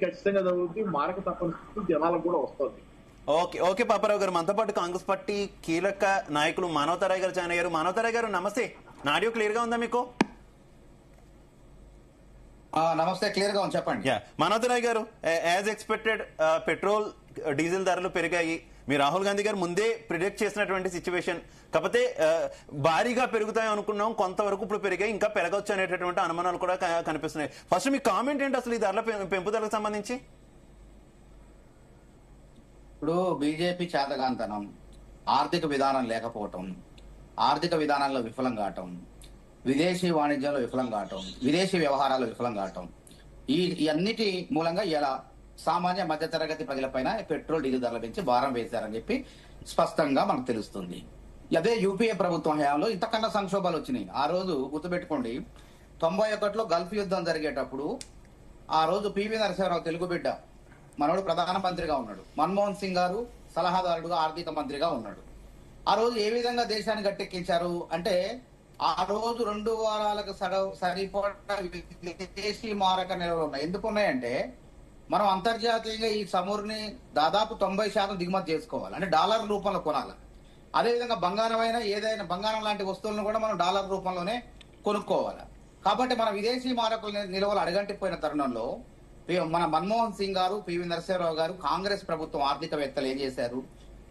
ఖచ్చితంగా జరుగుతుంది. మారక తప్పని స్థితి జనాలకు కూడా వస్తుంది. ఓకే ఓకే పాపారావు గారు, మనతో పాటు కాంగ్రెస్ పార్టీ కీలక నాయకులు మానవతారాయ్ గారు జాయిన్ అయ్యారు. మానవతారాయ్ గారు నమస్తే, నా ఆడియో క్లియర్ గా ఉందా మీకు? నమస్తే, క్లియర్ గా ఉంది, చెప్పండి. మానవతారాయ్ గారు, యాజ్ ఎక్స్పెక్టెడ్ పెట్రోల్ డీజిల్ ధరలు పెరిగాయి. మీ రాహుల్ గాంధీ గారు ముందే ప్రిడిక్ట్ చేసినటువంటి సిచ్యువేషన్. కాకపోతే భారీగా పెరుగుతాయి అనుకున్నాం, కొంతవరకు ఇప్పుడు పెరిగాయి, ఇంకా పెరగవచ్చు అనేటటువంటి అనుమానాలు కూడా కనిపిస్తున్నాయి. ఫస్ట్ మీ కామెంట్ ఏంటి అసలు ఈ ధరల పెంపుదలకు సంబంధించి? ఇప్పుడు బీజేపీ చేతగాంతనం, ఆర్థిక విధానం లేకపోవటం, ఆర్థిక విధానాల్లో విఫలం కావటం, విదేశీ వాణిజ్యంలో విఫలం కావటం, విదేశీ వ్యవహారాల్లో విఫలం కావటం, ఈ అన్నిటి మూలంగా ఇలా సామాన్య మధ్యతరగతి ప్రజలపైన పెట్రోల్ డీజిల్ ధరలు పెంచి భారం వేశారని చెప్పి స్పష్టంగా మనకు తెలుస్తుంది. అదే యూపీఏ ప్రభుత్వం హయాంలో ఇంతకన్నా సంక్షోభాలు వచ్చినాయి. ఆ రోజు గుర్తుపెట్టుకోండి, 91లో గల్ఫ్ యుద్ధం జరిగేటప్పుడు ఆ రోజు పివి నరసింహారావు, తెలుగు బిడ్డ, మనోడు ప్రధానమంత్రిగా ఉన్నాడు. మన్మోహన్ సింగ్ గారు సలహాదారుడుగా ఆర్థిక మంత్రిగా ఉన్నాడు. ఆ రోజు ఏ విధంగా దేశాన్ని గట్టెక్కించారు అంటే, ఆ రోజు 2 వారాలకు సరిపడా విదేశీ మారక నిల్వలు ఉన్నాయి. ఎందుకు ఉన్నాయంటే, మనం అంతర్జాతీయంగా ఈ చమురుని దాదాపు 90% దిగుమతి చేసుకోవాలి, అంటే డాలర్ రూపంలో కొనాలి. అదేవిధంగా బంగారమైన ఏదైనా బంగారం లాంటి వస్తువులను కూడా మనం డాలర్ రూపంలోనే కొనుక్కోవాలి. కాబట్టి మన విదేశీ మారకుల నిల్వలు అడగంటిపోయిన తరుణంలో మన మన్మోహన్ సింగ్ గారు, పివి నరసింహారావు గారు, కాంగ్రెస్ ప్రభుత్వం ఆర్థికవేత్తలు ఏం చేశారు,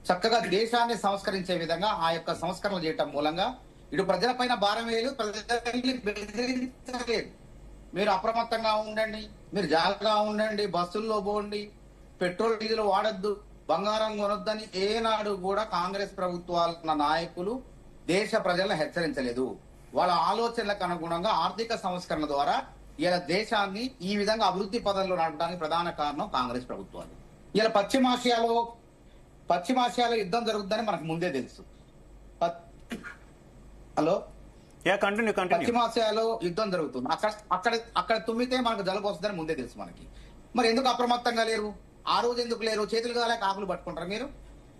చక్కగా దేశాన్ని సంస్కరించే విధంగా ఆ యొక్క సంస్కరణలు చేయటం మూలంగా ఇటు ప్రజలపైన భారం వేయలేదు, ప్రజల్ని బెదిరించలేదు. మీరు అప్రమత్తంగా ఉండండి, మీరు జాగ్రత్తగా ఉండండి, బస్సుల్లో పోండి, పెట్రోల్ డీజిల్ వాడద్దు, బంగారం కొనొద్దని ఏనాడు కూడా కాంగ్రెస్ ప్రభుత్వాల నాయకులు దేశ ప్రజలను హెచ్చరించలేదు. వాళ్ళ ఆలోచనలకు అనుగుణంగా ఆర్థిక సంస్కరణ ద్వారా ఇలా దేశాన్ని ఈ విధంగా అభివృద్ధి పదంలో నడపడానికి ప్రధాన కారణం కాంగ్రెస్ ప్రభుత్వాలు. ఇలా పశ్చిమాసియాలో యుద్ధం జరుగుతుందని మనకు ముందే తెలుసు. హలో, పశ్చిమాసియాలో యుద్ధం జరుగుతుంది. అక్కడ తుమ్మితే మనకు జలుబు వస్తుందని ముందే తెలుసు మనకి. మరి ఎందుకు అప్రమత్తంగా లేరు? ఆ రోజు ఎందుకు లేరు? చేతులు కాలేక ఆకులు పట్టుకుంటారు మీరు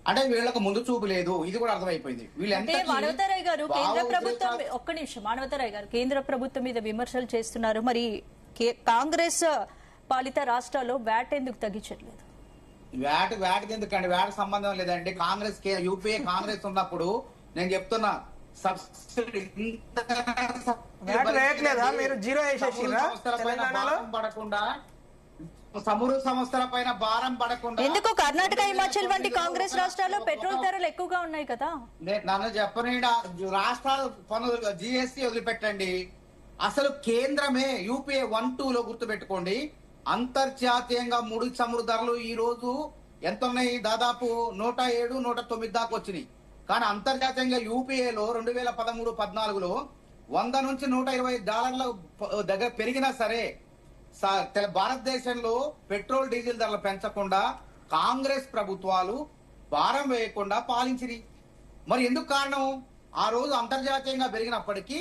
అంటే వీళ్ళకు ముందు చూపు లేదు. ఇది కూడా అర్థమైపోయింది. మానవతారాయ్ గారు, కేంద్ర ప్రభుత్వం, ఒక్క నిమిషం, మానవతారాయ్ గారు, కేంద్ర ప్రభుత్వం మీద విమర్శలు చేస్తున్నారు. మరి కాంగ్రెస్ పాలిత రాష్ట్రాల్లో వ్యాట్ ఎందుకు తగ్గించట్లేదు? వ్యాట్ ఎందుకండి? వ్యాట్ సంబంధం లేదండి. యూపీఏ కాంగ్రెస్ ఉన్నప్పుడు నేను చెప్తున్నా, సబ్సిడీ మీరు జీరో పడకుండా, చమురు సంస్థల పైన భారం పడకుండా. ఎందుకు కర్ణాటక, హిమాచల్ వంటి కాంగ్రెస్ రాష్ట్రాల్లో పెట్రోల్ ధరలు ఎక్కువగా ఉన్నాయి కదా? నన్ను చెప్పని, రాష్ట్రాలు పన్నులు జిఎస్టీ వదిలిపెట్టండి. అసలు కేంద్రమే యూపీఏ 1-2లో గుర్తుపెట్టుకోండి, అంతర్జాతీయంగా ముడి చమురు ధరలు ఈ రోజు ఎంత ఉన్నాయి? దాదాపు 107, 109 దాకా వచ్చినాయి. కానీ అంతర్జాతీయంగా యూపీఏలో 2013-14లో 100 నుంచి $120 దగ్గర పెరిగినా సరే భారతదేశంలో పెట్రోల్ డీజిల్ ధరలు పెంచకుండా కాంగ్రెస్ ప్రభుత్వాలు భారం వేయకుండా పాలించిరి. మరి ఎందుకు కారణం? ఆ రోజు అంతర్జాతీయంగా పెరిగినప్పటికీ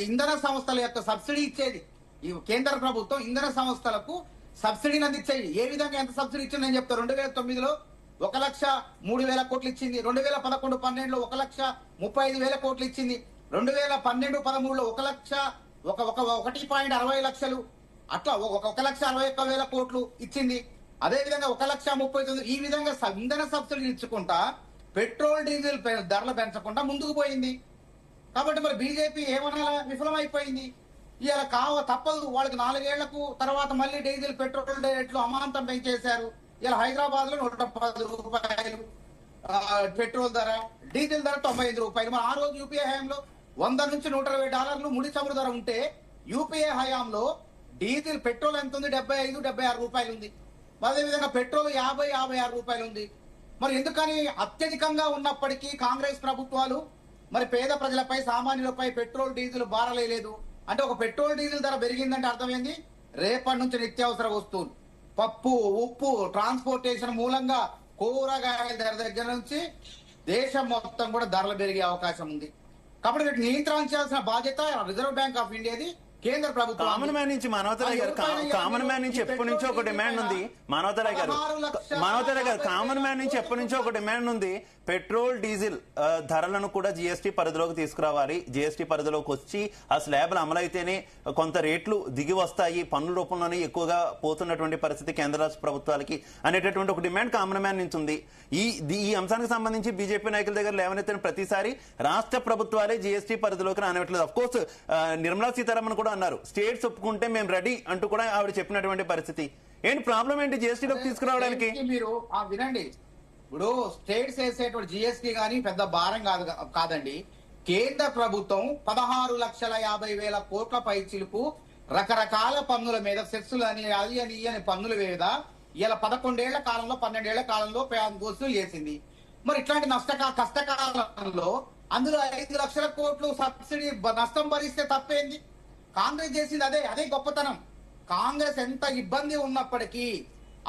ఇంధన సంస్థల యొక్క సబ్సిడీ ఇచ్చేది. ఈ కేంద్ర ప్రభుత్వం ఇంధన సంస్థలకు సబ్సిడీని అందించేది. ఏ విధంగా ఎంత సబ్సిడీ ఇచ్చింది నేను చెప్తాను. 2009లో 1,03,000 కోట్లు ఇచ్చింది. 2011-12లో 1,35,000 కోట్లు ఇచ్చింది. 2012-13లో 1,60,000 లక్షలు, అట్లా 1,61,000 కోట్లు ఇచ్చింది. అదే విధంగా 1,39,000. ఈ విధంగా ఇంధన సబ్సిడీ ఇచ్చుకుంటా పెట్రోల్ డీజిల్ ధరలు పెంచకుండా ముందుకు పోయింది. కాబట్టి మరి బీజేపీ ఏమన్నా విఫలమైపోయింది. ఇలా తప్పదు. వాళ్ళకి 4 ఏళ్లకు తర్వాత మళ్ళీ డీజిల్ పెట్రోల్ రేట్లు అమాంతం పెంచేశారు. ఇలా హైదరాబాద్ లో 110 రూపాయలు పెట్రోల్ ధర, డీజిల్ ధర 95 రూపాయలు. మరి ఆ రోజు యూపీఏ హయాంలో 100 నుంచి $120 ముడి చమురు ధర ఉంటే, యూపీఏ హయాంలో డీజిల్ పెట్రోల్ ఎంత ఉంది? 75-76 రూపాయలు ఉంది. అదేవిధంగా పెట్రోల్ 50-56 రూపాయలు ఉంది. మరి ఎందుకని అత్యధికంగా ఉన్నప్పటికీ కాంగ్రెస్ ప్రభుత్వాలు మరి పేద ప్రజలపై, సామాన్యులపై పెట్రోల్ డీజిల్ భారలేదు? అంటే ఒక పెట్రోల్ డీజిల్ ధర పెరిగిందంటే అర్థమైంది, రేపటి నుంచి నిత్యావసర వస్తువులు, పప్పు, ఉప్పు, ట్రాన్స్పోర్టేషన్ మూలంగా కూరగాయల ధర దగ్గర నుంచి దేశం మొత్తం కూడా ధరలు పెరిగే అవకాశం ఉంది. కాబట్టి వీటిని నియంత్రించాల్సిన బాధ్యత రిజర్వ్ బ్యాంక్ ఆఫ్ ఇండియాది, కేంద్ర ప్రభుత్వం కామన్ మ్యాన్ నుంచి మానవతరాయ్ గారు కామన్ మ్యాన్ నుంచి ఎప్పటి నుంచో ఒక డిమాండ్ ఉంది. మానవతరాయ్ గారు కామన్ మ్యాన్ నుంచి ఎప్పటి నుంచో ఒక డిమాండ్ ఉంది. పెట్రోల్ డీజిల్ ధరలను కూడా జిఎస్టీ పరిధిలోకి తీసుకురావాలి. జిఎస్టీ పరిధిలోకి వచ్చి ఆ స్లాబ్లు అమలైతేనే కొంత రేట్లు దిగి వస్తాయి, పన్నుల రూపంలోనే ఎక్కువగా పోతున్నటువంటి పరిస్థితి కేంద్ర రాష్ట్ర ప్రభుత్వాలకి అనేటటువంటి ఒక డిమాండ్ కామన్ మ్యాన్ నుంచి ఉంది. ఈ అంశానికి సంబంధించి బీజేపీ నాయకుల దగ్గర లేవనెత్తిన ప్రతిసారి రాష్ట్ర ప్రభుత్వాలే జిఎస్టీ పరిధిలోకి రానివ్వట్లేదు. అఫ్ కోర్స్ నిర్మలా సీతారామన్ కూడా అన్నారు, స్టేట్స్ ఒప్పుకుంటే మేము రెడీ అంటూ కూడా ఆవిడ చెప్పినటువంటి పరిస్థితి. ఏంటి ప్రాబ్లం ఏంటి జిఎస్టీలోకి తీసుకురావడానికి? మీరు వినండి, ఇప్పుడు స్టేట్స్ వేసేటువంటి జిఎస్టీ గానీ పెద్ద భారం కాదండి. కేంద్ర ప్రభుత్వం 16,50,000 కోట్ల పైచిలుకు రకరకాల పన్నుల మీద సెస్సులు అని అది అని ఈ అని పన్నుల మీద ఇలా 11 ఏళ్ల కాలంలో 12 ఏళ్ల కాలంలో వసూలు చేసింది. మరి ఇట్లాంటి కష్టకాలంలో అందులో 5 లక్షల కోట్లు సబ్సిడీ నష్టం భరిస్తే తప్పేంది? కాంగ్రెస్ చేసింది అదే గొప్పతనం. కాంగ్రెస్ ఎంత ఇబ్బంది ఉన్నప్పటికీ,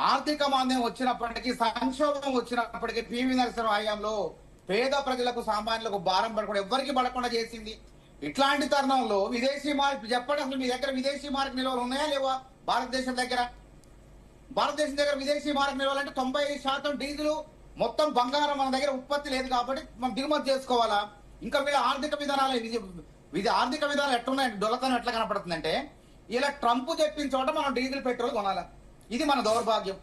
ఆర్థిక మాంద్యం వచ్చినప్పటికీ, సంక్షోభం వచ్చినప్పటికీ పివి నరసింహ హయాంలో పేద ప్రజలకు సామాన్యులకు భారం పడకుండా ఎవ్వరికి పడకుండా చేసింది. ఇట్లాంటి తరుణంలో విదేశీ మార్క్ చెప్పండి, అసలు మీ దగ్గర విదేశీ మార్క్ నిల్వలు ఉన్నాయా లేవా? భారతదేశం దగ్గర విదేశీ మార్క్ నిల్వలు అంటే 90% డీజిల్ మొత్తం బంగారం మన దగ్గర ఉత్పత్తి లేదు కాబట్టి మనం దిగుమతి చేసుకోవాలా? ఇంకా వీళ్ళ ఆర్థిక విధానాలు ఎట్లున్నాయి, డొలతనం ఎట్లా కనపడుతుందంటే, ఇలా ట్రంప్ చెప్పిన చోట మనం డీజిల్ పెట్రోల్ కొనాలా. ఇది మన దౌర్భాగ్యం.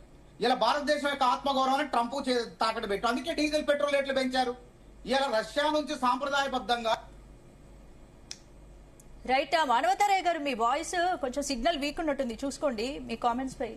ఇలా భారతదేశం యొక్క ఆత్మగౌరవాన్ని ట్రంప్ తాకట్టు పెట్టు. అందుకే డీజిల్ పెట్రోల్ రేట్లు పెంచారు. ఇలా రష్యా నుంచి సాంప్రదాయబద్ధంగా రైట్. మానవతారాయ్ గారు, మీ వాయిస్ కొంచెం సిగ్నల్ వీక్ ఉన్నట్టుంది, చూసుకోండి మీ కామెంట్స్ పై.